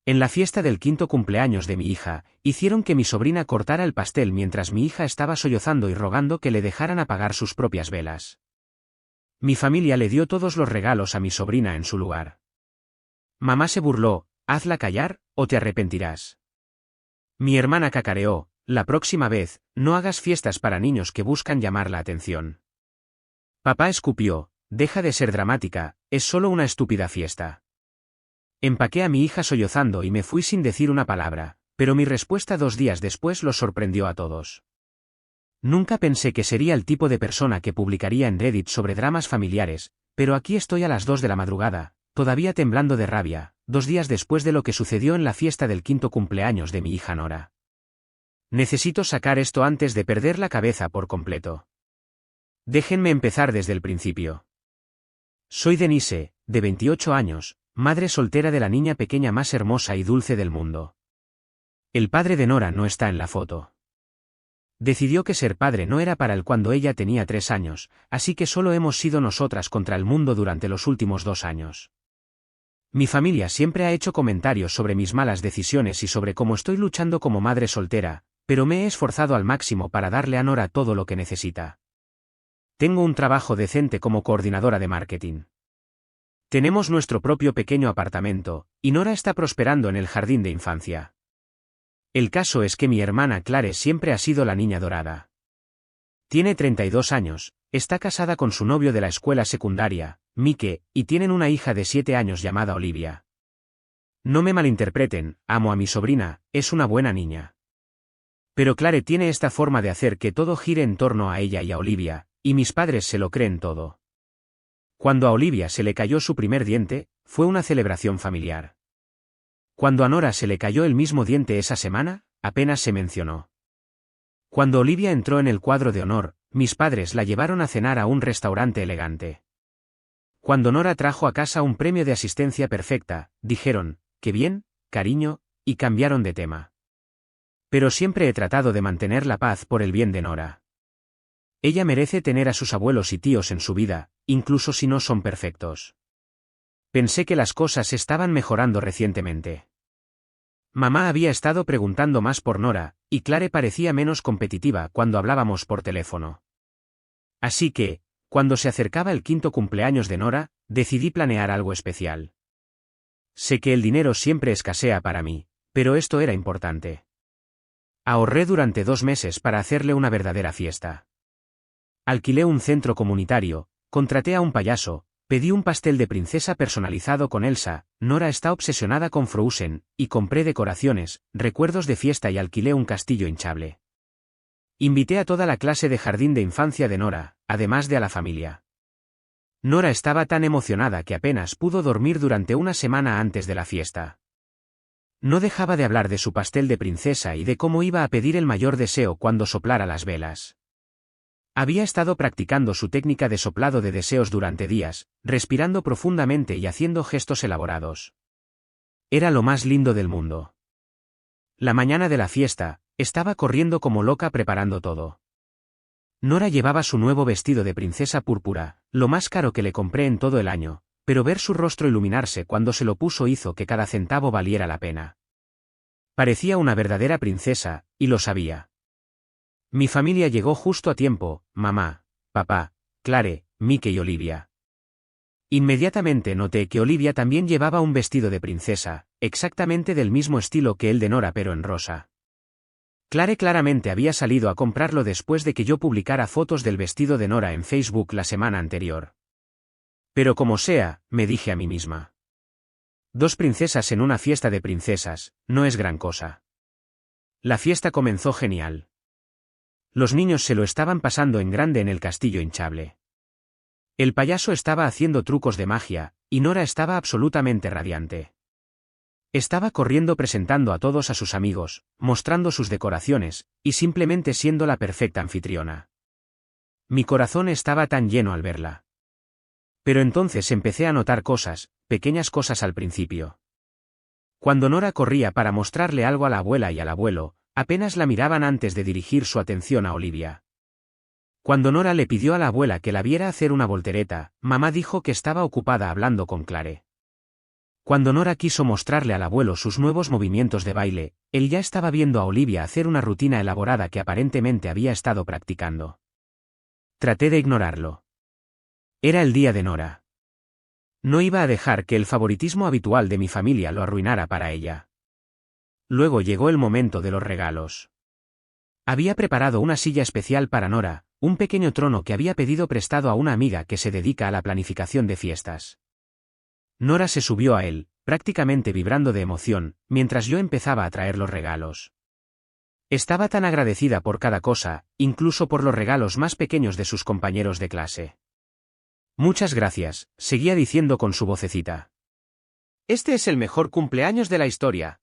En la fiesta del 5º cumpleaños de mi hija, hicieron que mi sobrina cortara el pastel mientras mi hija estaba sollozando y rogando que le dejaran apagar sus propias velas. Mi familia le dio todos los regalos a mi sobrina en su lugar. Mamá se burló: hazla callar, o te arrepentirás. Mi hermana cacareó: la próxima vez, no hagas fiestas para niños que buscan llamar la atención. Papá escupió: deja de ser dramática, es solo una estúpida fiesta. Empaqué a mi hija sollozando y me fui sin decir una palabra, pero mi respuesta 2 días después los sorprendió a todos. Nunca pensé que sería el tipo de persona que publicaría en Reddit sobre dramas familiares, pero aquí estoy a las 2 de la madrugada, todavía temblando de rabia, 2 días después de lo que sucedió en la fiesta del 5º cumpleaños de mi hija Nora. Necesito sacar esto antes de perder la cabeza por completo. Déjenme empezar desde el principio. Soy Denise, de 28 años, madre soltera de la niña pequeña más hermosa y dulce del mundo. El padre de Nora no está en la foto. Decidió que ser padre no era para él cuando ella tenía 3 años, así que solo hemos sido nosotras contra el mundo durante los últimos 2 años. Mi familia siempre ha hecho comentarios sobre mis malas decisiones y sobre cómo estoy luchando como madre soltera, pero me he esforzado al máximo para darle a Nora todo lo que necesita. Tengo un trabajo decente como coordinadora de marketing. Tenemos nuestro propio pequeño apartamento, y Nora está prosperando en el jardín de infancia. El caso es que mi hermana Clare siempre ha sido la niña dorada. Tiene 32 años, está casada con su novio de la escuela secundaria, Mike, y tienen una hija de 7 años llamada Olivia. No me malinterpreten, amo a mi sobrina, es una buena niña. Pero Clare tiene esta forma de hacer que todo gire en torno a ella y a Olivia, y mis padres se lo creen todo. Cuando a Olivia se le cayó su primer diente, fue una celebración familiar. Cuando a Nora se le cayó el mismo diente esa semana, apenas se mencionó. Cuando Olivia entró en el cuadro de honor, mis padres la llevaron a cenar a un restaurante elegante. Cuando Nora trajo a casa un premio de asistencia perfecta, dijeron: «Qué bien, cariño», y cambiaron de tema. Pero siempre he tratado de mantener la paz por el bien de Nora. Ella merece tener a sus abuelos y tíos en su vida, incluso si no son perfectos. Pensé que las cosas estaban mejorando recientemente. Mamá había estado preguntando más por Nora, y Clare parecía menos competitiva cuando hablábamos por teléfono. Así que, cuando se acercaba el 5º cumpleaños de Nora, decidí planear algo especial. Sé que el dinero siempre escasea para mí, pero esto era importante. Ahorré durante 2 meses para hacerle una verdadera fiesta. Alquilé un centro comunitario, contraté a un payaso, pedí un pastel de princesa personalizado con Elsa, Nora está obsesionada con Frozen, y compré decoraciones, recuerdos de fiesta y alquilé un castillo hinchable. Invité a toda la clase de jardín de infancia de Nora, además de a la familia. Nora estaba tan emocionada que apenas pudo dormir durante una semana antes de la fiesta. No dejaba de hablar de su pastel de princesa y de cómo iba a pedir el mayor deseo cuando soplara las velas. Había estado practicando su técnica de soplado de deseos durante días, respirando profundamente y haciendo gestos elaborados. Era lo más lindo del mundo. La mañana de la fiesta, estaba corriendo como loca preparando todo. Nora llevaba su nuevo vestido de princesa púrpura, lo más caro que le compré en todo el año, pero ver su rostro iluminarse cuando se lo puso hizo que cada centavo valiera la pena. Parecía una verdadera princesa, y lo sabía. Mi familia llegó justo a tiempo: mamá, papá, Clare, Mike y Olivia. Inmediatamente noté que Olivia también llevaba un vestido de princesa, exactamente del mismo estilo que el de Nora pero en rosa. Clare claramente había salido a comprarlo después de que yo publicara fotos del vestido de Nora en Facebook la semana anterior. Pero como sea, me dije a mí misma. 2 princesas en una fiesta de princesas, no es gran cosa. La fiesta comenzó genial. Los niños se lo estaban pasando en grande en el castillo hinchable. El payaso estaba haciendo trucos de magia, y Nora estaba absolutamente radiante. Estaba corriendo presentando a todos a sus amigos, mostrando sus decoraciones, y simplemente siendo la perfecta anfitriona. Mi corazón estaba tan lleno al verla. Pero entonces empecé a notar cosas, pequeñas cosas al principio. Cuando Nora corría para mostrarle algo a la abuela y al abuelo, apenas la miraban antes de dirigir su atención a Olivia. Cuando Nora le pidió a la abuela que la viera hacer una voltereta, mamá dijo que estaba ocupada hablando con Clare. Cuando Nora quiso mostrarle al abuelo sus nuevos movimientos de baile, él ya estaba viendo a Olivia hacer una rutina elaborada que aparentemente había estado practicando. Traté de ignorarlo. Era el día de Nora. No iba a dejar que el favoritismo habitual de mi familia lo arruinara para ella. Luego llegó el momento de los regalos. Había preparado una silla especial para Nora, un pequeño trono que había pedido prestado a una amiga que se dedica a la planificación de fiestas. Nora se subió a él, prácticamente vibrando de emoción, mientras yo empezaba a traer los regalos. Estaba tan agradecida por cada cosa, incluso por los regalos más pequeños de sus compañeros de clase. Muchas gracias, seguía diciendo con su vocecita. Este es el mejor cumpleaños de la historia.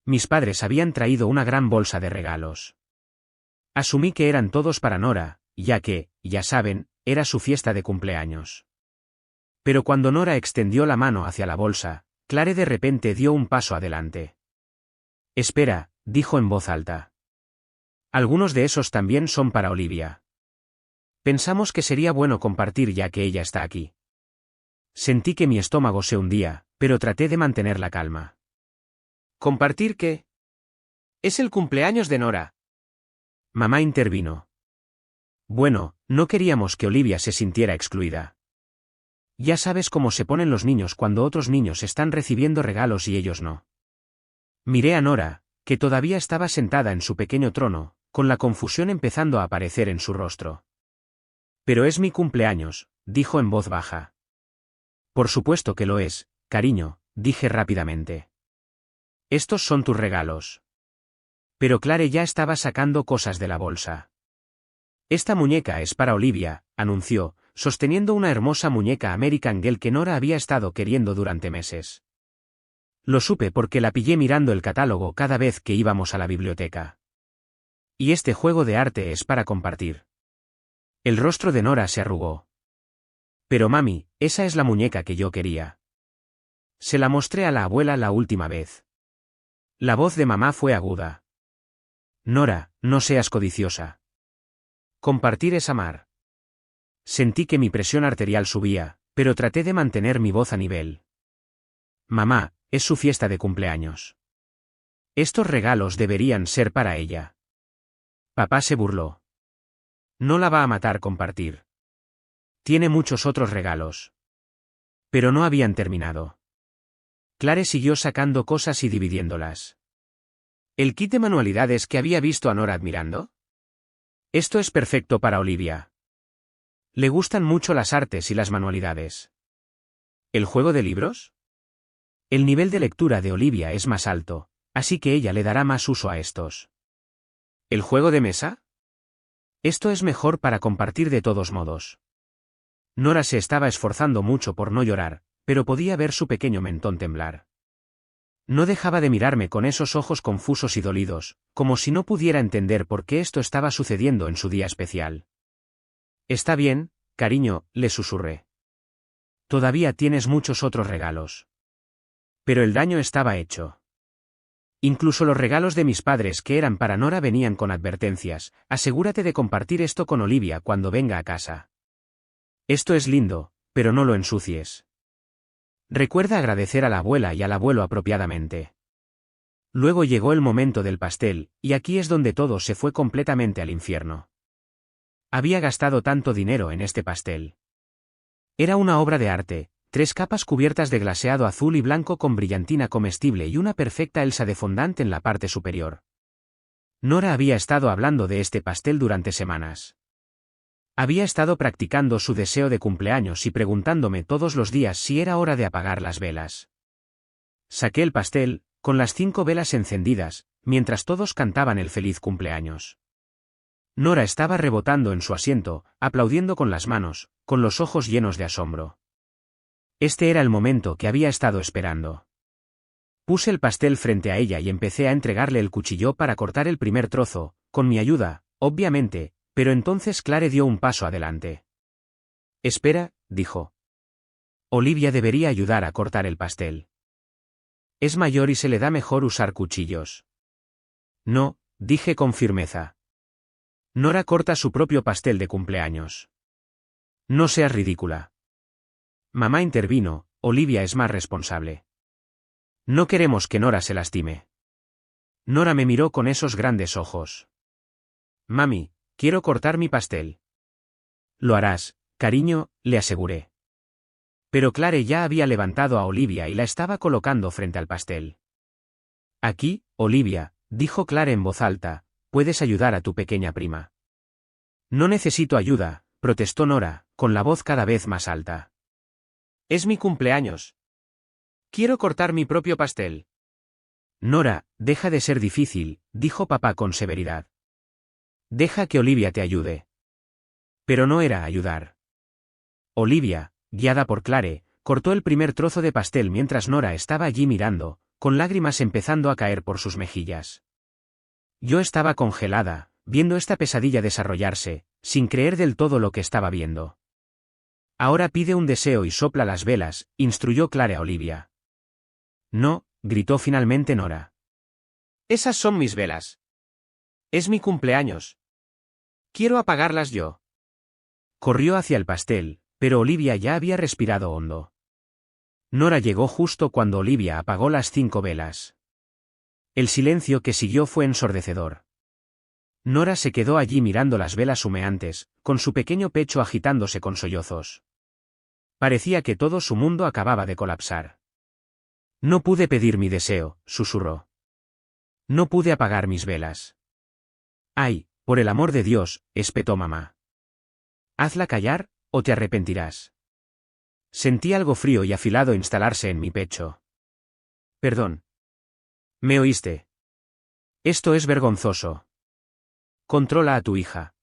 Mis padres habían traído una gran bolsa de regalos. Asumí que eran todos para Nora, ya que, ya saben, era su fiesta de cumpleaños. Pero cuando Nora extendió la mano hacia la bolsa, Clare de repente dio un paso adelante. Espera, dijo en voz alta. Algunos de esos también son para Olivia. Pensamos que sería bueno compartir ya que ella está aquí. Sentí que mi estómago se hundía, pero traté de mantener la calma. ¿Compartir qué? Es el cumpleaños de Nora. Mamá intervino. Bueno, no queríamos que Olivia se sintiera excluida. Ya sabes cómo se ponen los niños cuando otros niños están recibiendo regalos y ellos no. Miré a Nora, que todavía estaba sentada en su pequeño trono, con la confusión empezando a aparecer en su rostro. Pero es mi cumpleaños, dijo en voz baja. Por supuesto que lo es, cariño, dije rápidamente. Estos son tus regalos. Pero Clare ya estaba sacando cosas de la bolsa. Esta muñeca es para Olivia, anunció, sosteniendo una hermosa muñeca American Girl que Nora había estado queriendo durante meses. Lo supe porque la pillé mirando el catálogo cada vez que íbamos a la biblioteca. Y este juego de arte es para compartir. El rostro de Nora se arrugó. Pero mami, esa es la muñeca que yo quería. Se la mostré a la abuela la última vez. La voz de mamá fue aguda. Nora, no seas codiciosa. Compartir es amar. Sentí que mi presión arterial subía, pero traté de mantener mi voz a nivel. Mamá, es su fiesta de cumpleaños. Estos regalos deberían ser para ella. Papá se burló. No la va a matar compartir. Tiene muchos otros regalos. Pero no habían terminado. Clare siguió sacando cosas y dividiéndolas. ¿El kit de manualidades que había visto a Nora admirando? Esto es perfecto para Olivia. Le gustan mucho las artes y las manualidades. ¿El juego de libros? El nivel de lectura de Olivia es más alto, así que ella le dará más uso a estos. ¿El juego de mesa? Esto es mejor para compartir de todos modos. Nora se estaba esforzando mucho por no llorar, pero podía ver su pequeño mentón temblar. No dejaba de mirarme con esos ojos confusos y dolidos, como si no pudiera entender por qué esto estaba sucediendo en su día especial. Está bien, cariño, le susurré. Todavía tienes muchos otros regalos. Pero el daño estaba hecho. Incluso los regalos de mis padres que eran para Nora venían con advertencias: asegúrate de compartir esto con Olivia cuando venga a casa. Esto es lindo, pero no lo ensucies. Recuerda agradecer a la abuela y al abuelo apropiadamente. Luego llegó el momento del pastel, y aquí es donde todo se fue completamente al infierno. Había gastado tanto dinero en este pastel. Era una obra de arte, 3 capas cubiertas de glaseado azul y blanco con brillantina comestible y una perfecta Elsa de fondant en la parte superior. Nora había estado hablando de este pastel durante semanas. Había estado practicando su deseo de cumpleaños y preguntándome todos los días si era hora de apagar las velas. Saqué el pastel, con las 5 velas encendidas, mientras todos cantaban el feliz cumpleaños. Nora estaba rebotando en su asiento, aplaudiendo con las manos, con los ojos llenos de asombro. Este era el momento que había estado esperando. Puse el pastel frente a ella y empecé a entregarle el cuchillo para cortar el primer trozo, con mi ayuda, obviamente, pero entonces Clare dio un paso adelante. Espera, dijo. Olivia debería ayudar a cortar el pastel. Es mayor y se le da mejor usar cuchillos. No, dije con firmeza. Nora corta su propio pastel de cumpleaños. No seas ridícula. Mamá intervino, Olivia es más responsable. No queremos que Nora se lastime. Nora me miró con esos grandes ojos. Mami, quiero cortar mi pastel. Lo harás, cariño, le aseguré. Pero Clare ya había levantado a Olivia y la estaba colocando frente al pastel. Aquí, Olivia, dijo Clare en voz alta, puedes ayudar a tu pequeña prima. No necesito ayuda, protestó Nora, con la voz cada vez más alta. Es mi cumpleaños. Quiero cortar mi propio pastel. Nora, deja de ser difícil, dijo papá con severidad. Deja que Olivia te ayude. Pero no era ayudar. Olivia, guiada por Clare, cortó el primer trozo de pastel mientras Nora estaba allí mirando, con lágrimas empezando a caer por sus mejillas. Yo estaba congelada, viendo esta pesadilla desarrollarse, sin creer del todo lo que estaba viendo. Ahora pide un deseo y sopla las velas, instruyó Clare a Olivia. No, gritó finalmente Nora. Esas son mis velas. Es mi cumpleaños. Quiero apagarlas yo. Corrió hacia el pastel, pero Olivia ya había respirado hondo. Nora llegó justo cuando Olivia apagó las 5 velas. El silencio que siguió fue ensordecedor. Nora se quedó allí mirando las velas humeantes, con su pequeño pecho agitándose con sollozos. Parecía que todo su mundo acababa de colapsar. No pude pedir mi deseo, susurró. No pude apagar mis velas. Ay, por el amor de Dios, espetó mamá. Hazla callar, o te arrepentirás. Sentí algo frío y afilado instalarse en mi pecho. Perdón. ¿Me oíste? Esto es vergonzoso. Controla a tu hija.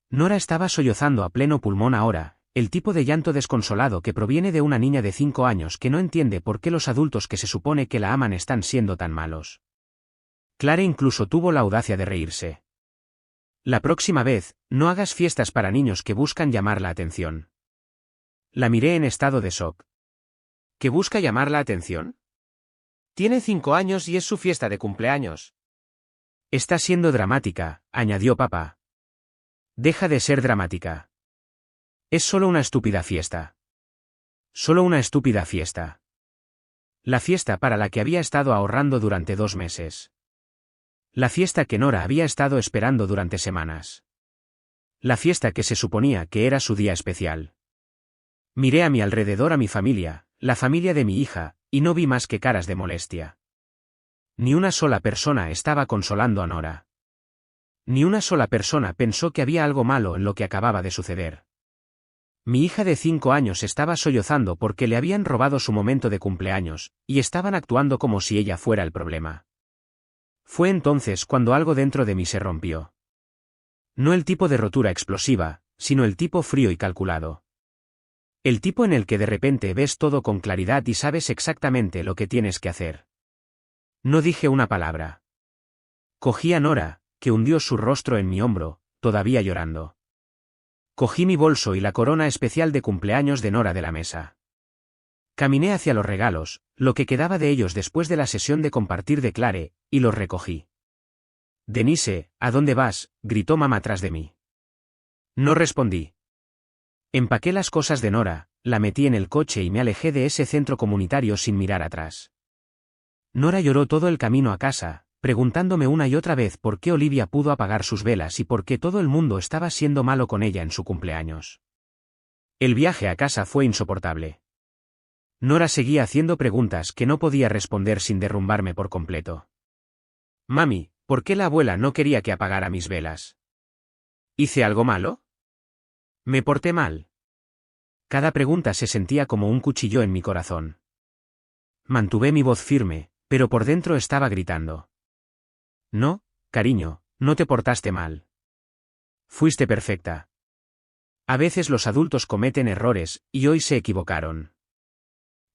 Nora estaba sollozando a pleno pulmón ahora, el tipo de llanto desconsolado que proviene de una niña de 5 años que no entiende por qué los adultos que se supone que la aman están siendo tan malos. Clare incluso tuvo la audacia de reírse. La próxima vez, no hagas fiestas para niños que buscan llamar la atención. La miré en estado de shock. ¿Que busca llamar la atención? Tiene 5 años y es su fiesta de cumpleaños. Está siendo dramática, añadió papá. Deja de ser dramática. Es solo una estúpida fiesta. Solo una estúpida fiesta. La fiesta para la que había estado ahorrando durante 2 meses. La fiesta que Nora había estado esperando durante semanas. La fiesta que se suponía que era su día especial. Miré a mi alrededor a mi familia, la familia de mi hija, y no vi más que caras de molestia. Ni una sola persona estaba consolando a Nora. Ni una sola persona pensó que había algo malo en lo que acababa de suceder. Mi hija de 5 años estaba sollozando porque le habían robado su momento de cumpleaños, y estaban actuando como si ella fuera el problema. Fue entonces cuando algo dentro de mí se rompió. No el tipo de rotura explosiva, sino el tipo frío y calculado. El tipo en el que de repente ves todo con claridad y sabes exactamente lo que tienes que hacer. No dije una palabra. Cogí a Nora, que hundió su rostro en mi hombro, todavía llorando. Cogí mi bolso y la corona especial de cumpleaños de Nora de la mesa. Caminé hacia los regalos, lo que quedaba de ellos después de la sesión de compartir de Clare, y los recogí. Denise, ¿a dónde vas?, gritó mamá tras de mí. No respondí. Empaqué las cosas de Nora, la metí en el coche y me alejé de ese centro comunitario sin mirar atrás. Nora lloró todo el camino a casa, preguntándome una y otra vez por qué Olivia pudo apagar sus velas y por qué todo el mundo estaba siendo malo con ella en su cumpleaños. El viaje a casa fue insoportable. Nora seguía haciendo preguntas que no podía responder sin derrumbarme por completo. Mami, ¿por qué la abuela no quería que apagara mis velas? ¿Hice algo malo? ¿Me porté mal? Cada pregunta se sentía como un cuchillo en mi corazón. Mantuve mi voz firme, pero por dentro estaba gritando. No, cariño, no te portaste mal. Fuiste perfecta. A veces los adultos cometen errores, y hoy se equivocaron.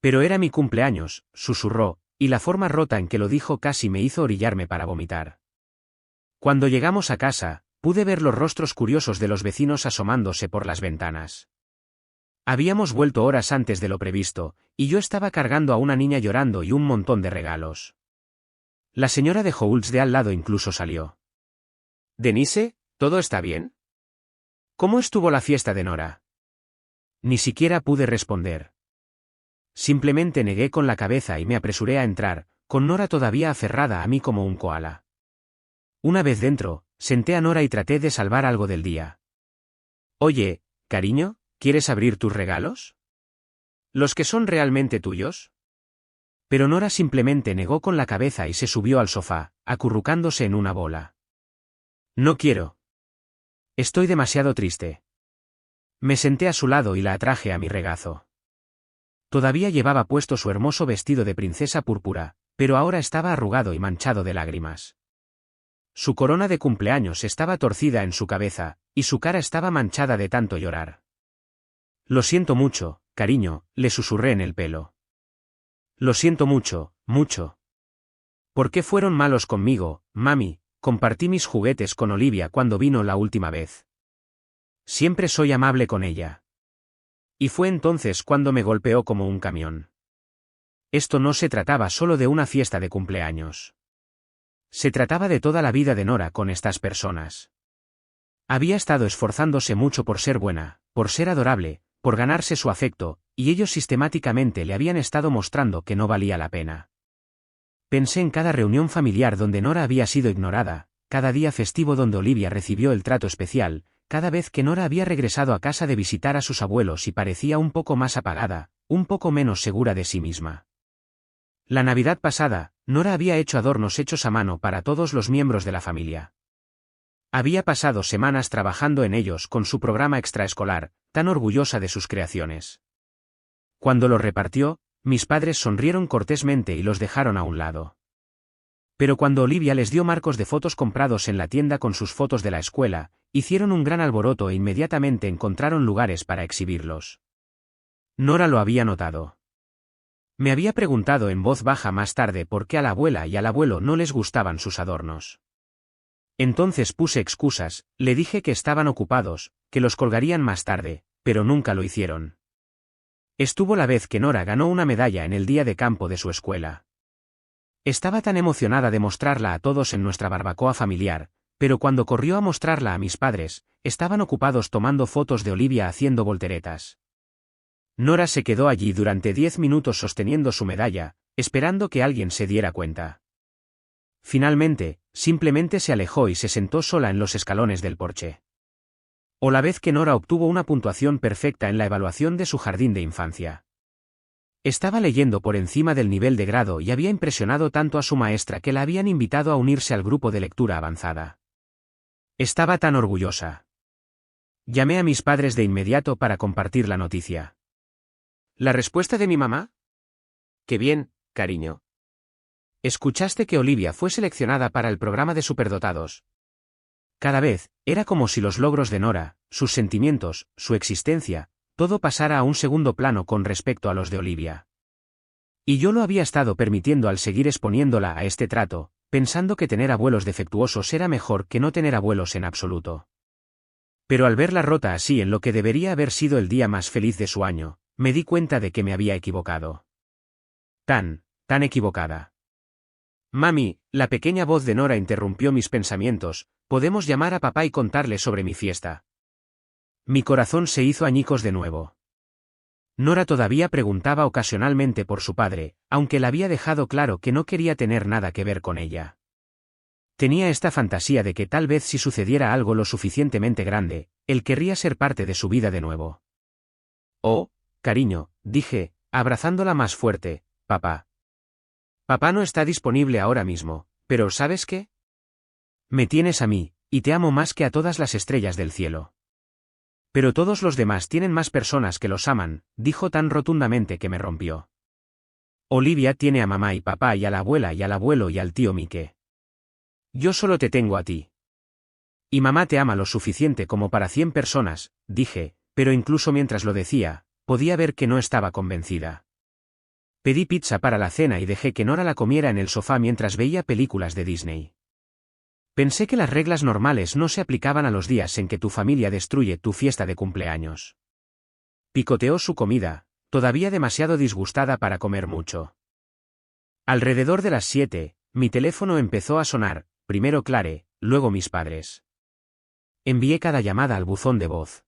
Pero era mi cumpleaños, susurró, y la forma rota en que lo dijo casi me hizo orillarme para vomitar. Cuando llegamos a casa, pude ver los rostros curiosos de los vecinos asomándose por las ventanas. Habíamos vuelto horas antes de lo previsto, y yo estaba cargando a una niña llorando y un montón de regalos. La señora de Howells de al lado incluso salió. «Denise, ¿todo está bien? ¿Cómo estuvo la fiesta de Nora?» Ni siquiera pude responder. Simplemente negué con la cabeza y me apresuré a entrar, con Nora todavía aferrada a mí como un koala. Una vez dentro, senté a Nora y traté de salvar algo del día. Oye, cariño, ¿quieres abrir tus regalos? ¿Los que son realmente tuyos? Pero Nora simplemente negó con la cabeza y se subió al sofá, acurrucándose en una bola. No quiero. Estoy demasiado triste. Me senté a su lado y la atraje a mi regazo. Todavía llevaba puesto su hermoso vestido de princesa púrpura, pero ahora estaba arrugado y manchado de lágrimas. Su corona de cumpleaños estaba torcida en su cabeza, y su cara estaba manchada de tanto llorar. Lo siento mucho, cariño, le susurré en el pelo. Lo siento mucho, mucho. ¿Por qué fueron malos conmigo, mami? Compartí mis juguetes con Olivia cuando vino la última vez. Siempre soy amable con ella. Y fue entonces cuando me golpeó como un camión. Esto no se trataba solo de una fiesta de cumpleaños. Se trataba de toda la vida de Nora con estas personas. Había estado esforzándose mucho por ser buena, por ser adorable, por ganarse su afecto, y ellos sistemáticamente le habían estado mostrando que no valía la pena. Pensé en cada reunión familiar donde Nora había sido ignorada, cada día festivo donde Olivia recibió el trato especial, cada vez que Nora había regresado a casa de visitar a sus abuelos y parecía un poco más apagada, un poco menos segura de sí misma. La Navidad pasada, Nora había hecho adornos hechos a mano para todos los miembros de la familia. Había pasado semanas trabajando en ellos con su programa extraescolar, tan orgullosa de sus creaciones. Cuando los repartió, mis padres sonrieron cortésmente y los dejaron a un lado. Pero cuando Olivia les dio marcos de fotos comprados en la tienda con sus fotos de la escuela, hicieron un gran alboroto e inmediatamente encontraron lugares para exhibirlos. Nora lo había notado. Me había preguntado en voz baja más tarde por qué a la abuela y al abuelo no les gustaban sus adornos. Entonces puse excusas, le dije que estaban ocupados, que los colgarían más tarde, pero nunca lo hicieron. Estuvo la vez que Nora ganó una medalla en el día de campo de su escuela. Estaba tan emocionada de mostrarla a todos en nuestra barbacoa familiar, pero cuando corrió a mostrarla a mis padres, estaban ocupados tomando fotos de Olivia haciendo volteretas. Nora se quedó allí durante 10 minutos sosteniendo su medalla, esperando que alguien se diera cuenta. Finalmente, simplemente se alejó y se sentó sola en los escalones del porche. O la vez que Nora obtuvo una puntuación perfecta en la evaluación de su jardín de infancia. Estaba leyendo por encima del nivel de grado y había impresionado tanto a su maestra que la habían invitado a unirse al grupo de lectura avanzada. Estaba tan orgullosa. Llamé a mis padres de inmediato para compartir la noticia. ¿La respuesta de mi mamá? Qué bien, cariño. ¿Escuchaste que Olivia fue seleccionada para el programa de superdotados? Cada vez, era como si los logros de Nora, sus sentimientos, su existencia, todo pasara a un segundo plano con respecto a los de Olivia. Y yo lo había estado permitiendo al seguir exponiéndola a este trato, pensando que tener abuelos defectuosos era mejor que no tener abuelos en absoluto. Pero al verla rota así en lo que debería haber sido el día más feliz de su año, me di cuenta de que me había equivocado. Tan equivocada. Mami, la pequeña voz de Nora interrumpió mis pensamientos, podemos llamar a papá y contarle sobre mi fiesta. Mi corazón se hizo añicos de nuevo. Nora todavía preguntaba ocasionalmente por su padre, aunque le había dejado claro que no quería tener nada que ver con ella. Tenía esta fantasía de que tal vez si sucediera algo lo suficientemente grande, él querría ser parte de su vida de nuevo. Oh, cariño, dije, abrazándola más fuerte, papá. Papá no está disponible ahora mismo, pero ¿sabes qué? Me tienes a mí, y te amo más que a todas las estrellas del cielo. Pero todos los demás tienen más personas que los aman, dijo tan rotundamente que me rompió. Olivia tiene a mamá y papá y a la abuela y al abuelo y al tío Mike. Yo solo te tengo a ti. Y mamá te ama lo suficiente como para 100 personas, dije, pero incluso mientras lo decía, podía ver que no estaba convencida. Pedí pizza para la cena y dejé que Nora la comiera en el sofá mientras veía películas de Disney. Pensé que las reglas normales no se aplicaban a los días en que tu familia destruye tu fiesta de cumpleaños. Picoteó su comida, todavía demasiado disgustada para comer mucho. Alrededor de las 7, mi teléfono empezó a sonar, primero Clare, luego mis padres. Envié cada llamada al buzón de voz.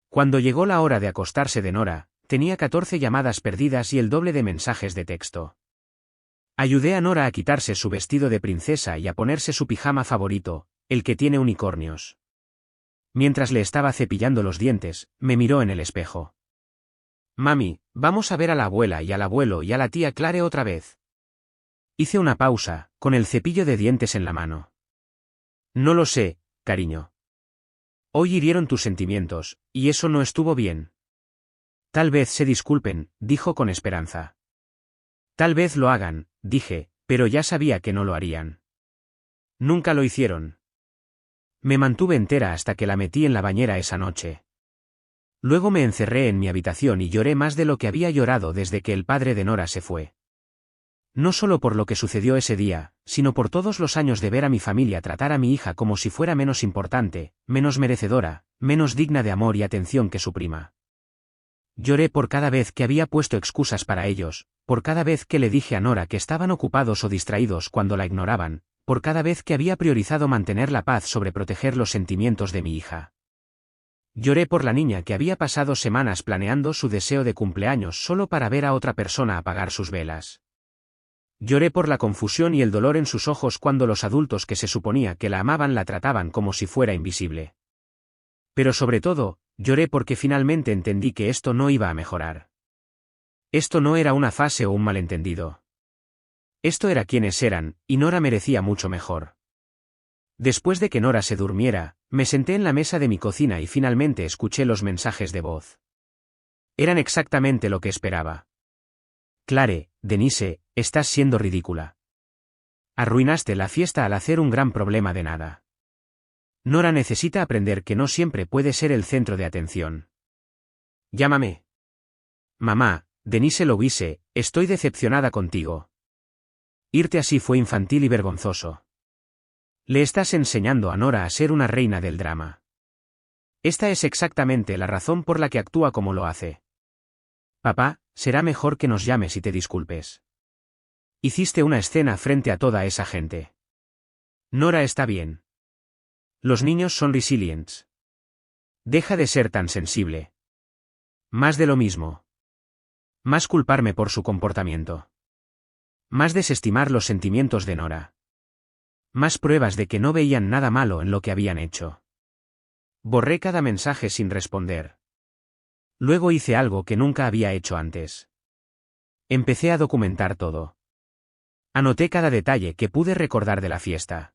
Cuando llegó la hora de acostarse de Nora, tenía 14 llamadas perdidas y el doble de mensajes de texto. Ayudé a Nora a quitarse su vestido de princesa y a ponerse su pijama favorito, el que tiene unicornios. Mientras le estaba cepillando los dientes, me miró en el espejo. «Mami, vamos a ver a la abuela y al abuelo y a la tía Clare otra vez». Hice una pausa, con el cepillo de dientes en la mano. «No lo sé, cariño. Hoy hirieron tus sentimientos, y eso no estuvo bien». «Tal vez se disculpen», dijo con esperanza. «Tal vez lo hagan», dije, pero ya sabía que no lo harían. Nunca lo hicieron. Me mantuve entera hasta que la metí en la bañera esa noche. Luego me encerré en mi habitación y lloré más de lo que había llorado desde que el padre de Nora se fue. No solo por lo que sucedió ese día, sino por todos los años de ver a mi familia tratar a mi hija como si fuera menos importante, menos merecedora, menos digna de amor y atención que su prima. Lloré por cada vez que había puesto excusas para ellos, por cada vez que le dije a Nora que estaban ocupados o distraídos cuando la ignoraban, por cada vez que había priorizado mantener la paz sobre proteger los sentimientos de mi hija. Lloré por la niña que había pasado semanas planeando su deseo de cumpleaños solo para ver a otra persona apagar sus velas. Lloré por la confusión y el dolor en sus ojos cuando los adultos que se suponía que la amaban la trataban como si fuera invisible. Pero sobre todo, lloré porque finalmente entendí que esto no iba a mejorar. Esto no era una fase o un malentendido. Esto era quienes eran, y Nora merecía mucho mejor. Después de que Nora se durmiera, me senté en la mesa de mi cocina y finalmente escuché los mensajes de voz. Eran exactamente lo que esperaba. «Clare, Denise, estás siendo ridícula. Arruinaste la fiesta al hacer un gran problema de nada. Nora necesita aprender que no siempre puede ser el centro de atención. Llámame. Mamá, Denise Louise, estoy decepcionada contigo. Irte así fue infantil y vergonzoso. Le estás enseñando a Nora a ser una reina del drama. Esta es exactamente la razón por la que actúa como lo hace. Papá, será mejor que nos llames y te disculpes. Hiciste una escena frente a toda esa gente. Nora está bien. Los niños son resilients. Deja de ser tan sensible. Más de lo mismo. Más culparme por su comportamiento. Más desestimar los sentimientos de Nora. Más pruebas de que no veían nada malo en lo que habían hecho. Borré cada mensaje sin responder. Luego hice algo que nunca había hecho antes. Empecé a documentar todo. Anoté cada detalle que pude recordar de la fiesta.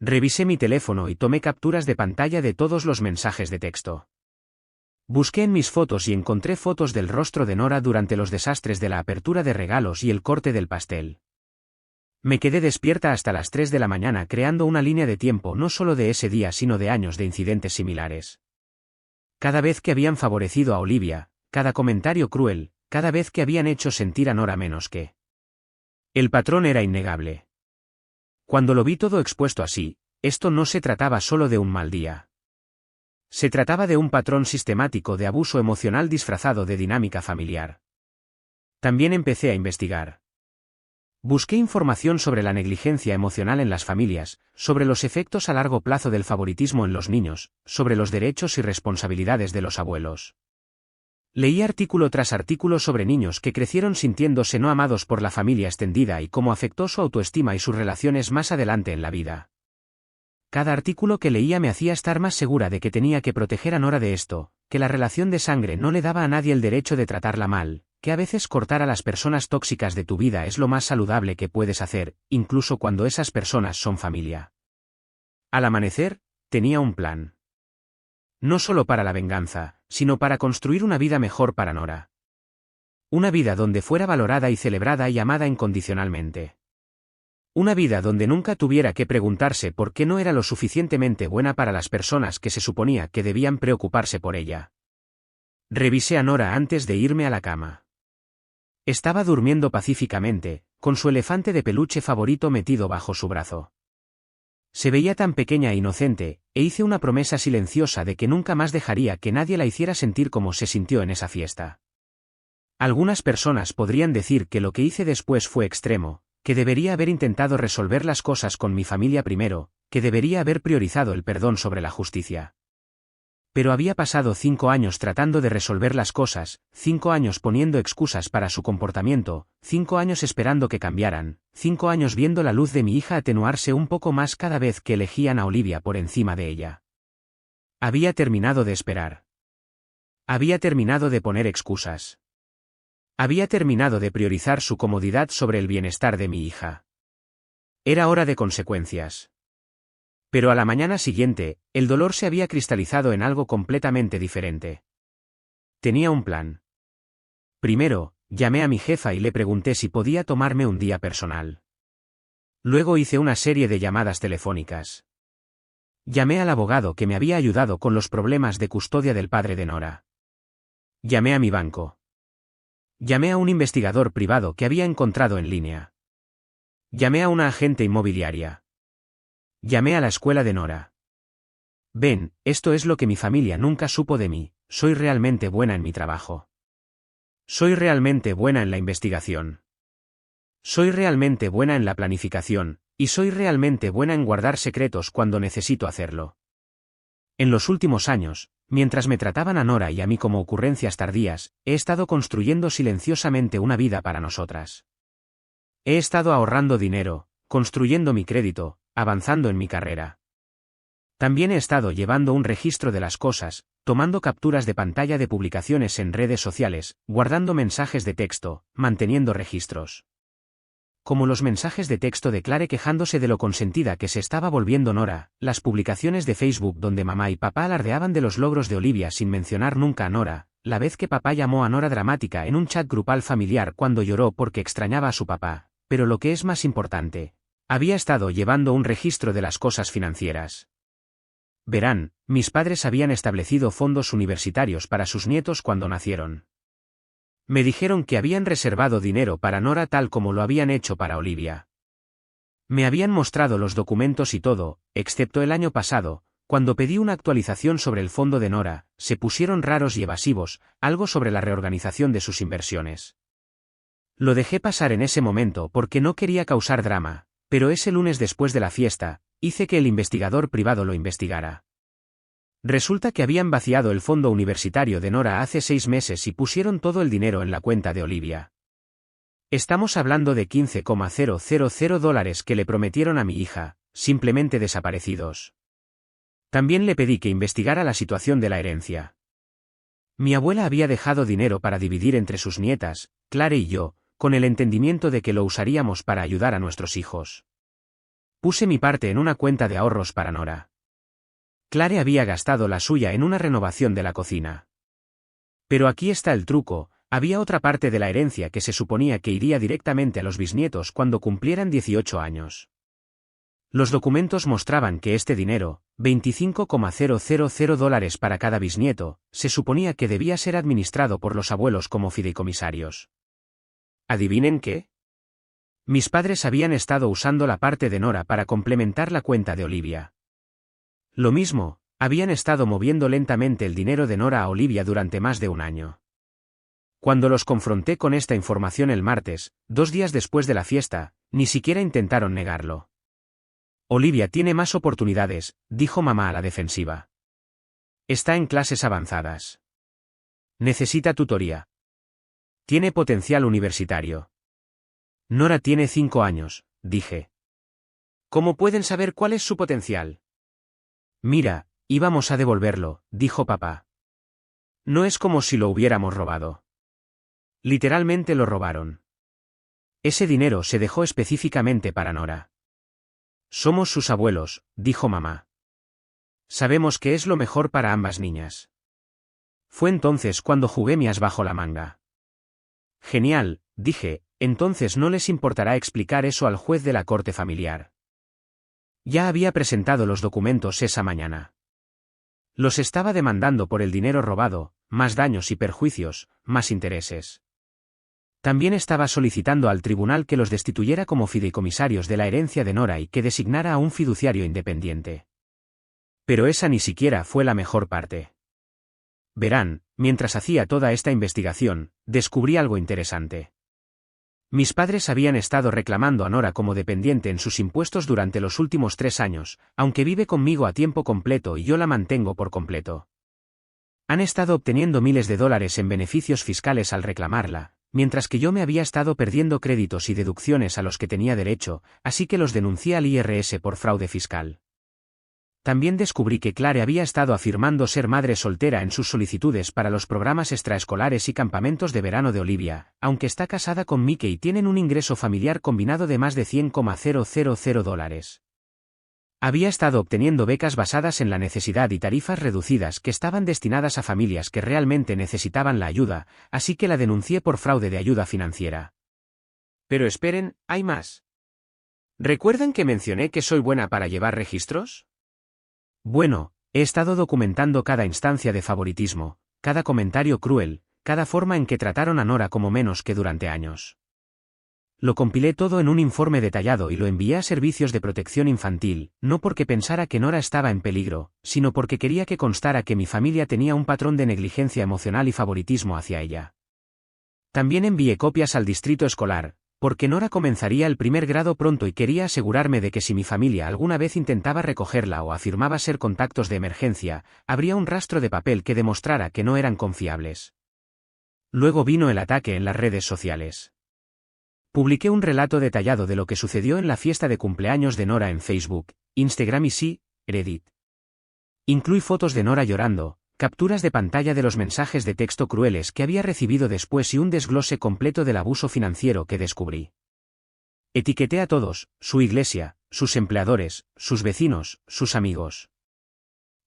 Revisé mi teléfono y tomé capturas de pantalla de todos los mensajes de texto. Busqué en mis fotos y encontré fotos del rostro de Nora durante los desastres de la apertura de regalos y el corte del pastel. Me quedé despierta hasta las 3 de la mañana creando una línea de tiempo no solo de ese día sino de años de incidentes similares. Cada vez que habían favorecido a Olivia, cada comentario cruel, cada vez que habían hecho sentir a Nora menos que. El patrón era innegable. Cuando lo vi todo expuesto así, esto no se trataba solo de un mal día. Se trataba de un patrón sistemático de abuso emocional disfrazado de dinámica familiar. También empecé a investigar. Busqué información sobre la negligencia emocional en las familias, sobre los efectos a largo plazo del favoritismo en los niños, sobre los derechos y responsabilidades de los abuelos. Leí artículo tras artículo sobre niños que crecieron sintiéndose no amados por la familia extendida y cómo afectó su autoestima y sus relaciones más adelante en la vida. Cada artículo que leía me hacía estar más segura de que tenía que proteger a Nora de esto, que la relación de sangre no le daba a nadie el derecho de tratarla mal, que a veces cortar a las personas tóxicas de tu vida es lo más saludable que puedes hacer, incluso cuando esas personas son familia. Al amanecer, tenía un plan. No solo para la venganza, sino para construir una vida mejor para Nora. Una vida donde fuera valorada y celebrada y amada incondicionalmente. Una vida donde nunca tuviera que preguntarse por qué no era lo suficientemente buena para las personas que se suponía que debían preocuparse por ella. Revisé a Nora antes de irme a la cama. Estaba durmiendo pacíficamente, con su elefante de peluche favorito metido bajo su brazo. Se veía tan pequeña e inocente, e hice una promesa silenciosa de que nunca más dejaría que nadie la hiciera sentir como se sintió en esa fiesta. Algunas personas podrían decir que lo que hice después fue extremo, que debería haber intentado resolver las cosas con mi familia primero, que debería haber priorizado el perdón sobre la justicia. Pero había pasado 5 años tratando de resolver las cosas, 5 años poniendo excusas para su comportamiento, 5 años esperando que cambiaran, 5 años viendo la luz de mi hija atenuarse un poco más cada vez que elegían a Olivia por encima de ella. Había terminado de esperar. Había terminado de poner excusas. Había terminado de priorizar su comodidad sobre el bienestar de mi hija. Era hora de consecuencias. Pero a la mañana siguiente, el dolor se había cristalizado en algo completamente diferente. Tenía un plan. Primero, llamé a mi jefa y le pregunté si podía tomarme un día personal. Luego hice una serie de llamadas telefónicas. Llamé al abogado que me había ayudado con los problemas de custodia del padre de Nora. Llamé a mi banco. Llamé a un investigador privado que había encontrado en línea. Llamé a una agente inmobiliaria. Llamé a la escuela de Nora. Ven, esto es lo que mi familia nunca supo de mí, soy realmente buena en mi trabajo. Soy realmente buena en la investigación. Soy realmente buena en la planificación, y soy realmente buena en guardar secretos cuando necesito hacerlo. En los últimos años, mientras me trataban a Nora y a mí como ocurrencias tardías, he estado construyendo silenciosamente una vida para nosotras. He estado ahorrando dinero, construyendo mi crédito, avanzando en mi carrera. También he estado llevando un registro de las cosas, tomando capturas de pantalla de publicaciones en redes sociales, guardando mensajes de texto, manteniendo registros. Como los mensajes de texto de Clare quejándose de lo consentida que se estaba volviendo Nora, las publicaciones de Facebook donde mamá y papá alardeaban de los logros de Olivia sin mencionar nunca a Nora, la vez que papá llamó a Nora dramática en un chat grupal familiar cuando lloró porque extrañaba a su papá, pero lo que es más importante, había estado llevando un registro de las cosas financieras. Verán, mis padres habían establecido fondos universitarios para sus nietos cuando nacieron. Me dijeron que habían reservado dinero para Nora tal como lo habían hecho para Olivia. Me habían mostrado los documentos y todo, excepto el año pasado, cuando pedí una actualización sobre el fondo de Nora, se pusieron raros y evasivos, algo sobre la reorganización de sus inversiones. Lo dejé pasar en ese momento porque no quería causar drama, pero ese lunes después de la fiesta, hice que el investigador privado lo investigara. Resulta que habían vaciado el fondo universitario de Nora hace 6 meses y pusieron todo el dinero en la cuenta de Olivia. Estamos hablando de $15,000 que le prometieron a mi hija, simplemente desaparecidos. También le pedí que investigara la situación de la herencia. Mi abuela había dejado dinero para dividir entre sus nietas, Clare y yo, con el entendimiento de que lo usaríamos para ayudar a nuestros hijos. Puse mi parte en una cuenta de ahorros para Nora. Clare había gastado la suya en una renovación de la cocina. Pero aquí está el truco, había otra parte de la herencia que se suponía que iría directamente a los bisnietos cuando cumplieran 18 años. Los documentos mostraban que este dinero, $25,000 para cada bisnieto, se suponía que debía ser administrado por los abuelos como fideicomisarios. ¿Adivinen qué? Mis padres habían estado usando la parte de Nora para complementar la cuenta de Olivia. Lo mismo, habían estado moviendo lentamente el dinero de Nora a Olivia durante más de un año. Cuando los confronté con esta información el martes, 2 días después de la fiesta, ni siquiera intentaron negarlo. Olivia tiene más oportunidades, dijo mamá a la defensiva. Está en clases avanzadas. Necesita tutoría. Tiene potencial universitario. Nora tiene 5 años, dije. ¿Cómo pueden saber cuál es su potencial? Mira, íbamos a devolverlo, dijo papá. No es como si lo hubiéramos robado. Literalmente lo robaron. Ese dinero se dejó específicamente para Nora. Somos sus abuelos, dijo mamá. Sabemos que es lo mejor para ambas niñas. Fue entonces cuando jugué mi as bajo la manga. Genial, dije, entonces no les importará explicar eso al juez de la corte familiar. Ya había presentado los documentos esa mañana. Los estaba demandando por el dinero robado, más daños y perjuicios, más intereses. También estaba solicitando al tribunal que los destituyera como fideicomisarios de la herencia de Nora y que designara a un fiduciario independiente. Pero esa ni siquiera fue la mejor parte. Verán, mientras hacía toda esta investigación, descubrí algo interesante. Mis padres habían estado reclamando a Nora como dependiente en sus impuestos durante los últimos 3 años, aunque vive conmigo a tiempo completo y yo la mantengo por completo. Han estado obteniendo miles de dólares en beneficios fiscales al reclamarla, mientras que yo me había estado perdiendo créditos y deducciones a los que tenía derecho, así que los denuncié al IRS por fraude fiscal. También descubrí que Clare había estado afirmando ser madre soltera en sus solicitudes para los programas extraescolares y campamentos de verano de Olivia, aunque está casada con Mickey y tienen un ingreso familiar combinado de más de $100,000. Había estado obteniendo becas basadas en la necesidad y tarifas reducidas que estaban destinadas a familias que realmente necesitaban la ayuda, así que la denuncié por fraude de ayuda financiera. Pero esperen, hay más. ¿Recuerdan que mencioné que soy buena para llevar registros? Bueno, he estado documentando cada instancia de favoritismo, cada comentario cruel, cada forma en que trataron a Nora como menos que durante años. Lo compilé todo en un informe detallado y lo envié a servicios de protección infantil, no porque pensara que Nora estaba en peligro, sino porque quería que constara que mi familia tenía un patrón de negligencia emocional y favoritismo hacia ella. También envié copias al distrito escolar, porque Nora comenzaría el primer grado pronto y quería asegurarme de que si mi familia alguna vez intentaba recogerla o afirmaba ser contactos de emergencia, habría un rastro de papel que demostrara que no eran confiables. Luego vino el ataque en las redes sociales. Publiqué un relato detallado de lo que sucedió en la fiesta de cumpleaños de Nora en Facebook, Instagram y sí, Reddit. Incluí fotos de Nora llorando, capturas de pantalla de los mensajes de texto crueles que había recibido después y un desglose completo del abuso financiero que descubrí. Etiqueté a todos, su iglesia, sus empleadores, sus vecinos, sus amigos.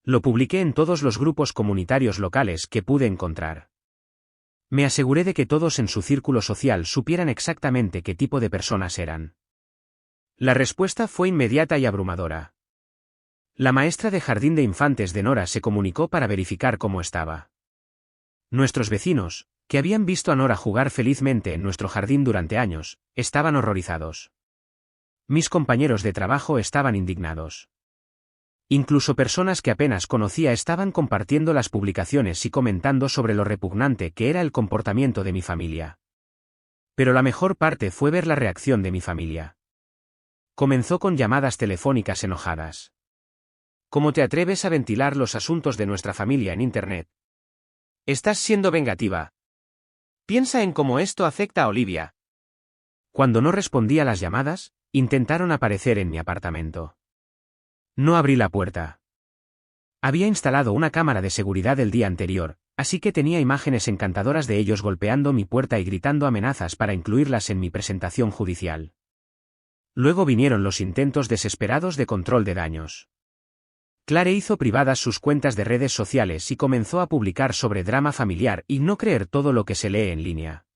Lo publiqué en todos los grupos comunitarios locales que pude encontrar. Me aseguré de que todos en su círculo social supieran exactamente qué tipo de personas eran. La respuesta fue inmediata y abrumadora. La maestra de jardín de infantes de Nora se comunicó para verificar cómo estaba. Nuestros vecinos, que habían visto a Nora jugar felizmente en nuestro jardín durante años, estaban horrorizados. Mis compañeros de trabajo estaban indignados. Incluso personas que apenas conocía estaban compartiendo las publicaciones y comentando sobre lo repugnante que era el comportamiento de mi familia. Pero la mejor parte fue ver la reacción de mi familia. Comenzó con llamadas telefónicas enojadas. ¿Cómo te atreves a ventilar los asuntos de nuestra familia en Internet? Estás siendo vengativa. Piensa en cómo esto afecta a Olivia. Cuando no respondí a las llamadas, intentaron aparecer en mi apartamento. No abrí la puerta. Había instalado una cámara de seguridad el día anterior, así que tenía imágenes encantadoras de ellos golpeando mi puerta y gritando amenazas para incluirlas en mi presentación judicial. Luego vinieron los intentos desesperados de control de daños. Clare hizo privadas sus cuentas de redes sociales y comenzó a publicar sobre drama familiar y no creer todo lo que se lee en línea.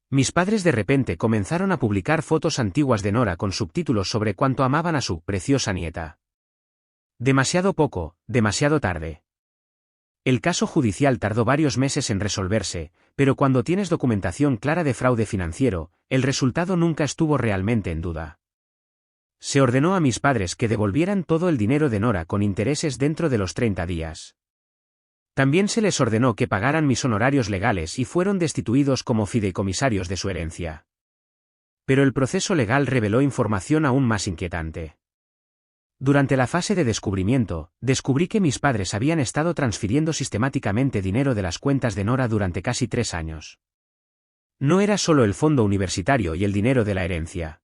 Mis padres de repente comenzaron a publicar fotos antiguas de Nora con subtítulos sobre cuánto amaban a su preciosa nieta. Demasiado poco, demasiado tarde. El caso judicial tardó varios meses en resolverse, pero cuando tienes documentación clara de fraude financiero, el resultado nunca estuvo realmente en duda. Se ordenó a mis padres que devolvieran todo el dinero de Nora con intereses dentro de los 30 días. También se les ordenó que pagaran mis honorarios legales y fueron destituidos como fideicomisarios de su herencia. Pero el proceso legal reveló información aún más inquietante. Durante la fase de descubrimiento, descubrí que mis padres habían estado transfiriendo sistemáticamente dinero de las cuentas de Nora durante casi 3 años. No era solo el fondo universitario y el dinero de la herencia.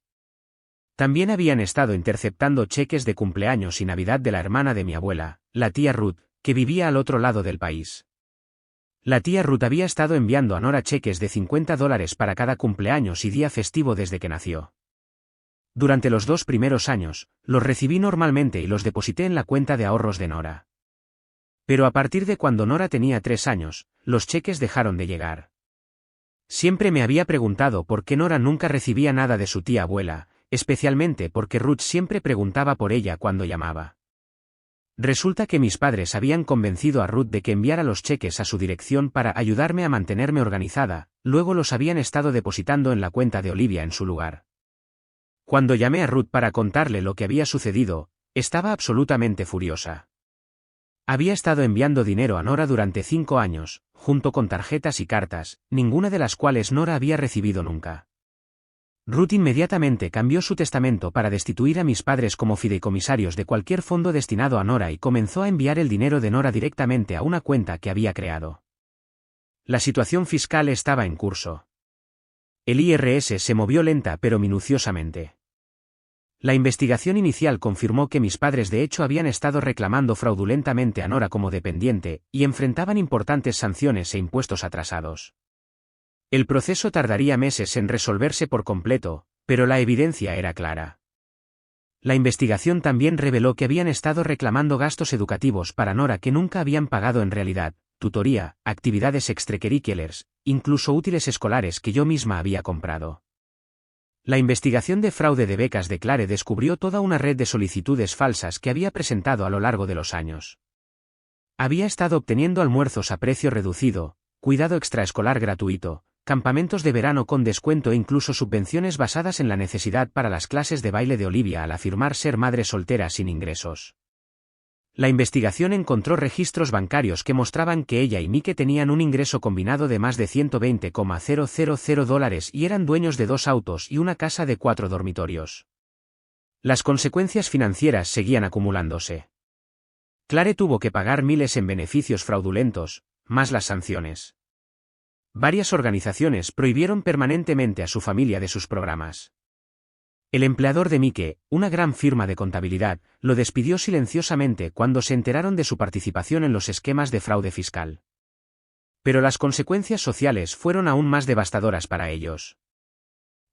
También habían estado interceptando cheques de cumpleaños y Navidad de la hermana de mi abuela, la tía Ruth, que vivía al otro lado del país. La tía Ruth había estado enviando a Nora cheques de $50 para cada cumpleaños y día festivo desde que nació. Durante los 2 primeros años, los recibí normalmente y los deposité en la cuenta de ahorros de Nora. Pero a partir de cuando Nora tenía 3 años, los cheques dejaron de llegar. Siempre me había preguntado por qué Nora nunca recibía nada de su tía abuela, especialmente porque Ruth siempre preguntaba por ella cuando llamaba. Resulta que mis padres habían convencido a Ruth de que enviara los cheques a su dirección para ayudarme a mantenerme organizada, luego los habían estado depositando en la cuenta de Olivia en su lugar. Cuando llamé a Ruth para contarle lo que había sucedido, estaba absolutamente furiosa. Había estado enviando dinero a Nora durante 5 años, junto con tarjetas y cartas, ninguna de las cuales Nora había recibido nunca. Ruth inmediatamente cambió su testamento para destituir a mis padres como fideicomisarios de cualquier fondo destinado a Nora y comenzó a enviar el dinero de Nora directamente a una cuenta que había creado. La situación fiscal estaba en curso. El IRS se movió lenta pero minuciosamente. La investigación inicial confirmó que mis padres de hecho habían estado reclamando fraudulentamente a Nora como dependiente, y enfrentaban importantes sanciones e impuestos atrasados. El proceso tardaría meses en resolverse por completo, pero la evidencia era clara. La investigación también reveló que habían estado reclamando gastos educativos para Nora que nunca habían pagado en realidad, tutoría, actividades extracurriculares, incluso útiles escolares que yo misma había comprado. La investigación de fraude de becas de Clare descubrió toda una red de solicitudes falsas que había presentado a lo largo de los años. Había estado obteniendo almuerzos a precio reducido, cuidado extraescolar gratuito, campamentos de verano con descuento e incluso subvenciones basadas en la necesidad para las clases de baile de Olivia al afirmar ser madre soltera sin ingresos. La investigación encontró registros bancarios que mostraban que ella y Mike tenían un ingreso combinado de más de $120,000 y eran dueños de 2 autos y una casa de 4 dormitorios. Las consecuencias financieras seguían acumulándose. Clare tuvo que pagar miles en beneficios fraudulentos, más las sanciones. Varias organizaciones prohibieron permanentemente a su familia de sus programas. El empleador de Mike, una gran firma de contabilidad, lo despidió silenciosamente cuando se enteraron de su participación en los esquemas de fraude fiscal. Pero las consecuencias sociales fueron aún más devastadoras para ellos.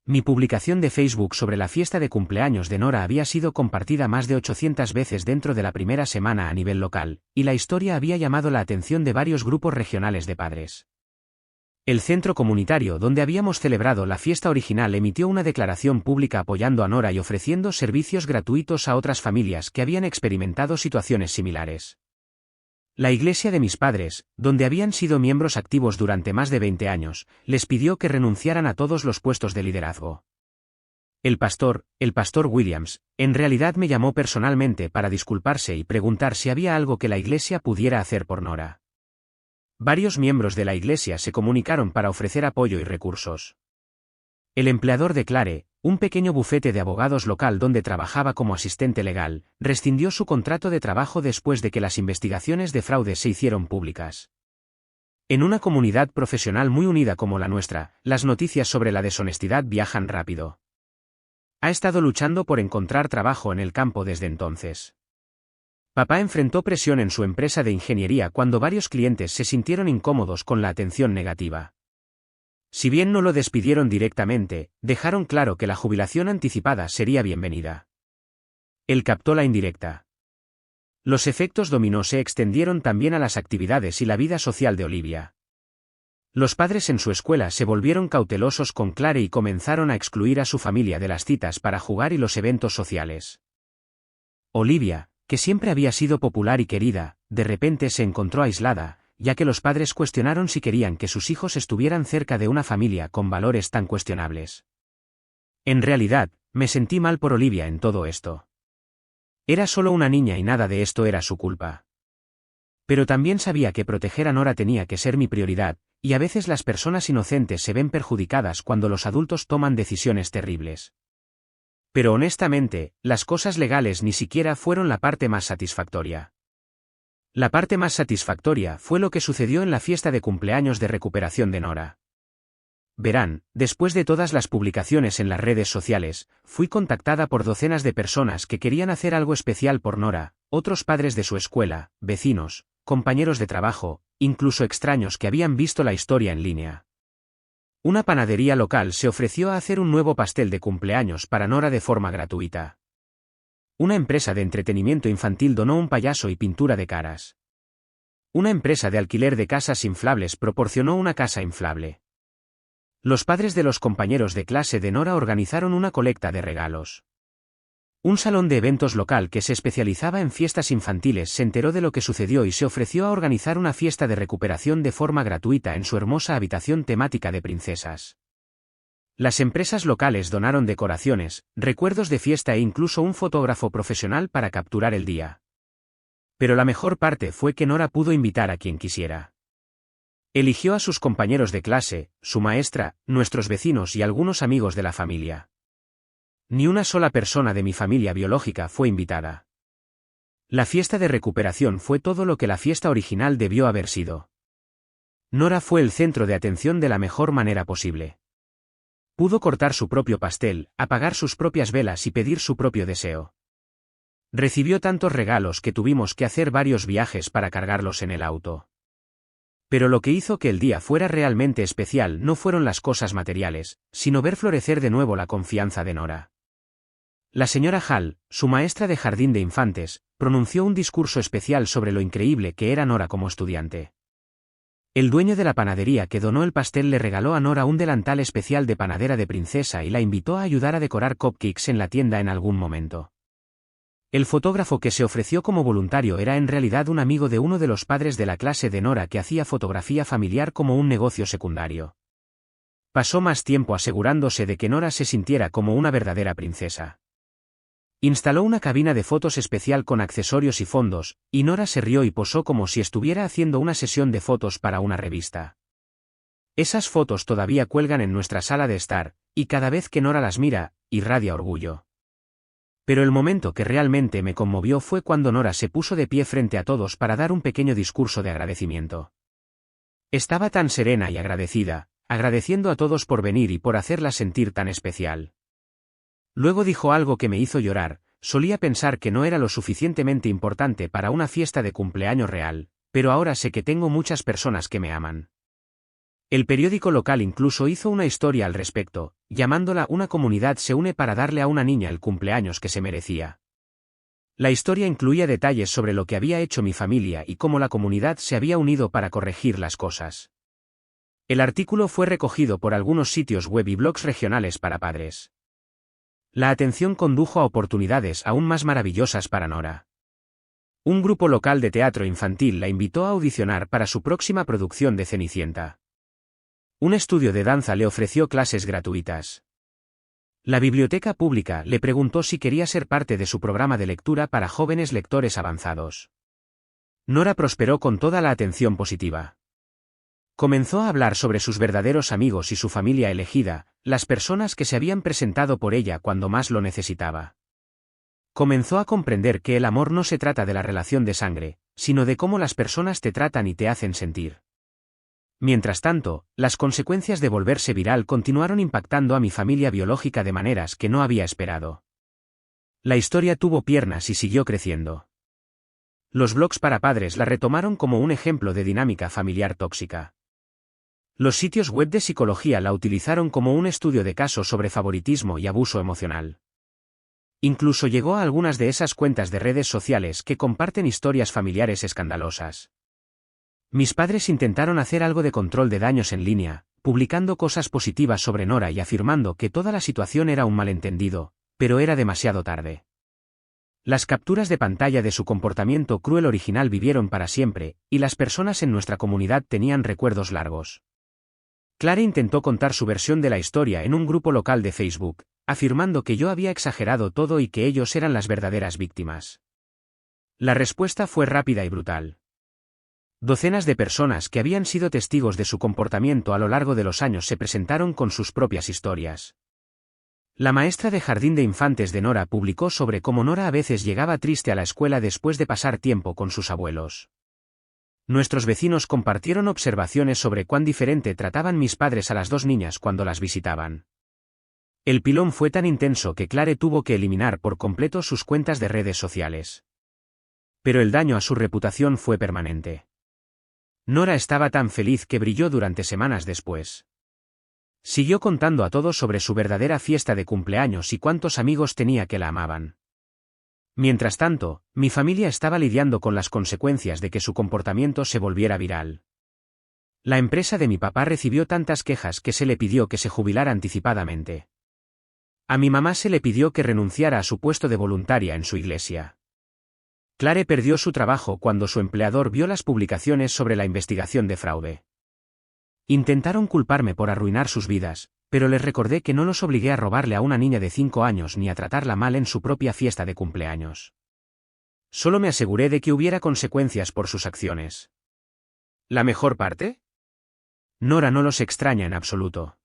Mi publicación de Facebook sobre la fiesta de cumpleaños de Nora había sido compartida más de 800 veces dentro de la primera semana a nivel local, y la historia había llamado la atención de varios grupos regionales de padres. El centro comunitario donde habíamos celebrado la fiesta original emitió una declaración pública apoyando a Nora y ofreciendo servicios gratuitos a otras familias que habían experimentado situaciones similares. La iglesia de mis padres, donde habían sido miembros activos durante más de 20 años, les pidió que renunciaran a todos los puestos de liderazgo. El pastor Williams, en realidad me llamó personalmente para disculparse y preguntar si había algo que la iglesia pudiera hacer por Nora. Varios miembros de la iglesia se comunicaron para ofrecer apoyo y recursos. El empleador de Clare, un pequeño bufete de abogados local donde trabajaba como asistente legal, rescindió su contrato de trabajo después de que las investigaciones de fraude se hicieron públicas. En una comunidad profesional muy unida como la nuestra, las noticias sobre la deshonestidad viajan rápido. Ha estado luchando por encontrar trabajo en el campo desde entonces. Papá enfrentó presión en su empresa de ingeniería cuando varios clientes se sintieron incómodos con la atención negativa. Si bien no lo despidieron directamente, dejaron claro que la jubilación anticipada sería bienvenida. Él captó la indirecta. Los efectos dominó se extendieron también a las actividades y la vida social de Olivia. Los padres en su escuela se volvieron cautelosos con Clare y comenzaron a excluir a su familia de las citas para jugar y los eventos sociales. Olivia, que siempre había sido popular y querida, de repente se encontró aislada, ya que los padres cuestionaron si querían que sus hijos estuvieran cerca de una familia con valores tan cuestionables. En realidad, me sentí mal por Olivia en todo esto. Era solo una niña y nada de esto era su culpa. Pero también sabía que proteger a Nora tenía que ser mi prioridad, y a veces las personas inocentes se ven perjudicadas cuando los adultos toman decisiones terribles. Pero honestamente, las cosas legales ni siquiera fueron la parte más satisfactoria. La parte más satisfactoria fue lo que sucedió en la fiesta de cumpleaños de recuperación de Nora. Verán, después de todas las publicaciones en las redes sociales, fui contactada por docenas de personas que querían hacer algo especial por Nora, otros padres de su escuela, vecinos, compañeros de trabajo, incluso extraños que habían visto la historia en línea. Una panadería local se ofreció a hacer un nuevo pastel de cumpleaños para Nora de forma gratuita. Una empresa de entretenimiento infantil donó un payaso y pintura de caras. Una empresa de alquiler de casas inflables proporcionó una casa inflable. Los padres de los compañeros de clase de Nora organizaron una colecta de regalos. Un salón de eventos local que se especializaba en fiestas infantiles se enteró de lo que sucedió y se ofreció a organizar una fiesta de recuperación de forma gratuita en su hermosa habitación temática de princesas. Las empresas locales donaron decoraciones, recuerdos de fiesta e incluso un fotógrafo profesional para capturar el día. Pero la mejor parte fue que Nora pudo invitar a quien quisiera. Eligió a sus compañeros de clase, su maestra, nuestros vecinos y algunos amigos de la familia. Ni una sola persona de mi familia biológica fue invitada. La fiesta de recuperación fue todo lo que la fiesta original debió haber sido. Nora fue el centro de atención de la mejor manera posible. Pudo cortar su propio pastel, apagar sus propias velas y pedir su propio deseo. Recibió tantos regalos que tuvimos que hacer varios viajes para cargarlos en el auto. Pero lo que hizo que el día fuera realmente especial no fueron las cosas materiales, sino ver florecer de nuevo la confianza de Nora. La señora Hall, su maestra de jardín de infantes, pronunció un discurso especial sobre lo increíble que era Nora como estudiante. El dueño de la panadería que donó el pastel le regaló a Nora un delantal especial de panadera de princesa y la invitó a ayudar a decorar cupcakes en la tienda en algún momento. El fotógrafo que se ofreció como voluntario era en realidad un amigo de uno de los padres de la clase de Nora que hacía fotografía familiar como un negocio secundario. Pasó más tiempo asegurándose de que Nora se sintiera como una verdadera princesa. Instaló una cabina de fotos especial con accesorios y fondos, y Nora se rió y posó como si estuviera haciendo una sesión de fotos para una revista. Esas fotos todavía cuelgan en nuestra sala de estar, y cada vez que Nora las mira, irradia orgullo. Pero el momento que realmente me conmovió fue cuando Nora se puso de pie frente a todos para dar un pequeño discurso de agradecimiento. Estaba tan serena y agradecida, agradeciendo a todos por venir y por hacerla sentir tan especial. Luego dijo algo que me hizo llorar. Solía pensar que no era lo suficientemente importante para una fiesta de cumpleaños real, pero ahora sé que tengo muchas personas que me aman. El periódico local incluso hizo una historia al respecto, llamándola Una comunidad se une para darle a una niña el cumpleaños que se merecía. La historia incluía detalles sobre lo que había hecho mi familia y cómo la comunidad se había unido para corregir las cosas. El artículo fue recogido por algunos sitios web y blogs regionales para padres. La atención condujo a oportunidades aún más maravillosas para Nora. Un grupo local de teatro infantil la invitó a audicionar para su próxima producción de Cenicienta. Un estudio de danza le ofreció clases gratuitas. La biblioteca pública le preguntó si quería ser parte de su programa de lectura para jóvenes lectores avanzados. Nora prosperó con toda la atención positiva. Comenzó a hablar sobre sus verdaderos amigos y su familia elegida, las personas que se habían presentado por ella cuando más lo necesitaba. Comenzó a comprender que el amor no se trata de la relación de sangre, sino de cómo las personas te tratan y te hacen sentir. Mientras tanto, las consecuencias de volverse viral continuaron impactando a mi familia biológica de maneras que no había esperado. La historia tuvo piernas y siguió creciendo. Los blogs para padres la retomaron como un ejemplo de dinámica familiar tóxica. Los sitios web de psicología la utilizaron como un estudio de casos sobre favoritismo y abuso emocional. Incluso llegó a algunas de esas cuentas de redes sociales que comparten historias familiares escandalosas. Mis padres intentaron hacer algo de control de daños en línea, publicando cosas positivas sobre Nora y afirmando que toda la situación era un malentendido, pero era demasiado tarde. Las capturas de pantalla de su comportamiento cruel original vivieron para siempre, y las personas en nuestra comunidad tenían recuerdos largos. Clare intentó contar su versión de la historia en un grupo local de Facebook, afirmando que yo había exagerado todo y que ellos eran las verdaderas víctimas. La respuesta fue rápida y brutal. Docenas de personas que habían sido testigos de su comportamiento a lo largo de los años se presentaron con sus propias historias. La maestra de jardín de infantes de Nora publicó sobre cómo Nora a veces llegaba triste a la escuela después de pasar tiempo con sus abuelos. Nuestros vecinos compartieron observaciones sobre cuán diferente trataban mis padres a las dos niñas cuando las visitaban. El pilón fue tan intenso que Clare tuvo que eliminar por completo sus cuentas de redes sociales. Pero el daño a su reputación fue permanente. Nora estaba tan feliz que brilló durante semanas después. Siguió contando a todos sobre su verdadera fiesta de cumpleaños y cuántos amigos tenía que la amaban. Mientras tanto, mi familia estaba lidiando con las consecuencias de que su comportamiento se volviera viral. La empresa de mi papá recibió tantas quejas que se le pidió que se jubilara anticipadamente. A mi mamá se le pidió que renunciara a su puesto de voluntaria en su iglesia. Clare perdió su trabajo cuando su empleador vio las publicaciones sobre la investigación de fraude. Intentaron culparme por arruinar sus vidas, pero les recordé que no los obligué a robarle a una niña de 5 años ni a tratarla mal en su propia fiesta de cumpleaños. Solo me aseguré de que hubiera consecuencias por sus acciones. ¿La mejor parte? Nora no los extraña en absoluto.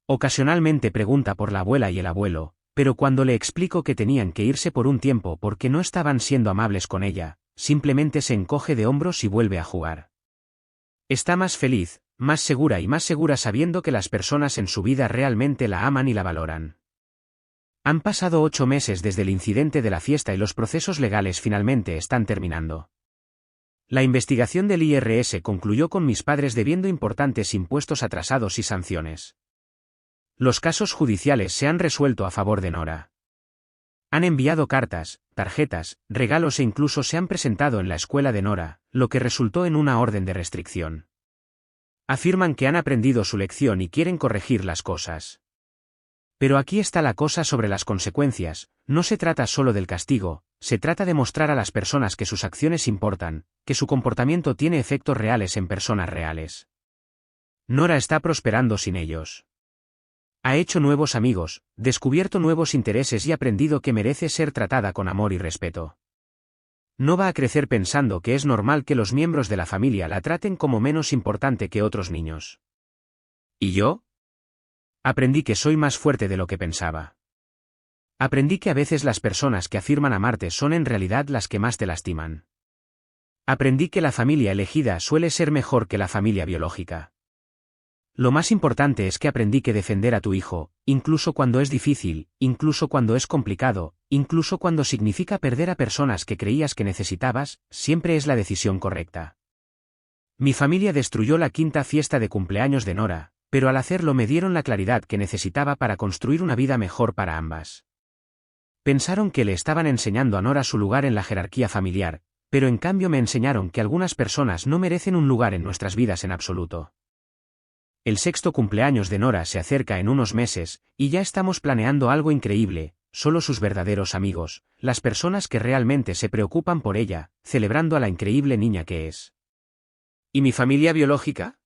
Ocasionalmente pregunta por la abuela y el abuelo, pero cuando le explico que tenían que irse por un tiempo porque no estaban siendo amables con ella, simplemente se encoge de hombros y vuelve a jugar. Está más feliz, más segura y más segura sabiendo que las personas en su vida realmente la aman y la valoran. Han pasado 8 meses desde el incidente de la fiesta y los procesos legales finalmente están terminando. La investigación del IRS concluyó con mis padres debiendo importantes impuestos atrasados y sanciones. Los casos judiciales se han resuelto a favor de Nora. Han enviado cartas, tarjetas, regalos e incluso se han presentado en la escuela de Nora, lo que resultó en una orden de restricción. Afirman que han aprendido su lección y quieren corregir las cosas. Pero aquí está la cosa sobre las consecuencias, no se trata solo del castigo, se trata de mostrar a las personas que sus acciones importan, que su comportamiento tiene efectos reales en personas reales. Nora está prosperando sin ellos. Ha hecho nuevos amigos, descubierto nuevos intereses y aprendido que merece ser tratada con amor y respeto. No va a crecer pensando que es normal que los miembros de la familia la traten como menos importante que otros niños. ¿Y yo? Aprendí que soy más fuerte de lo que pensaba. Aprendí que a veces las personas que afirman amarte son en realidad las que más te lastiman. Aprendí que la familia elegida suele ser mejor que la familia biológica. Lo más importante es que aprendí que defender a tu hijo, incluso cuando es difícil, incluso cuando es complicado, incluso cuando significa perder a personas que creías que necesitabas, siempre es la decisión correcta. Mi familia destruyó la 5ª fiesta de cumpleaños de Nora, pero al hacerlo me dieron la claridad que necesitaba para construir una vida mejor para ambas. Pensaron que le estaban enseñando a Nora su lugar en la jerarquía familiar, pero en cambio me enseñaron que algunas personas no merecen un lugar en nuestras vidas en absoluto. El 6º cumpleaños de Nora se acerca en unos meses, y ya estamos planeando algo increíble, solo sus verdaderos amigos, las personas que realmente se preocupan por ella, celebrando a la increíble niña que es. ¿Y mi familia biológica?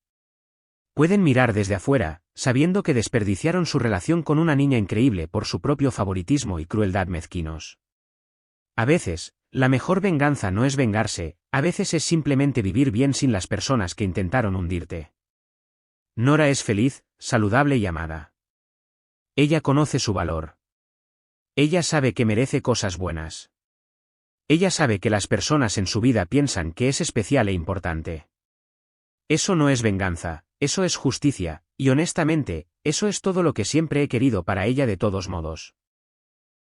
Pueden mirar desde afuera, sabiendo que desperdiciaron su relación con una niña increíble por su propio favoritismo y crueldad mezquinos. A veces, la mejor venganza no es vengarse, a veces es simplemente vivir bien sin las personas que intentaron hundirte. Nora es feliz, saludable y amada. Ella conoce su valor. Ella sabe que merece cosas buenas. Ella sabe que las personas en su vida piensan que es especial e importante. Eso no es venganza, eso es justicia, y honestamente, eso es todo lo que siempre he querido para ella de todos modos.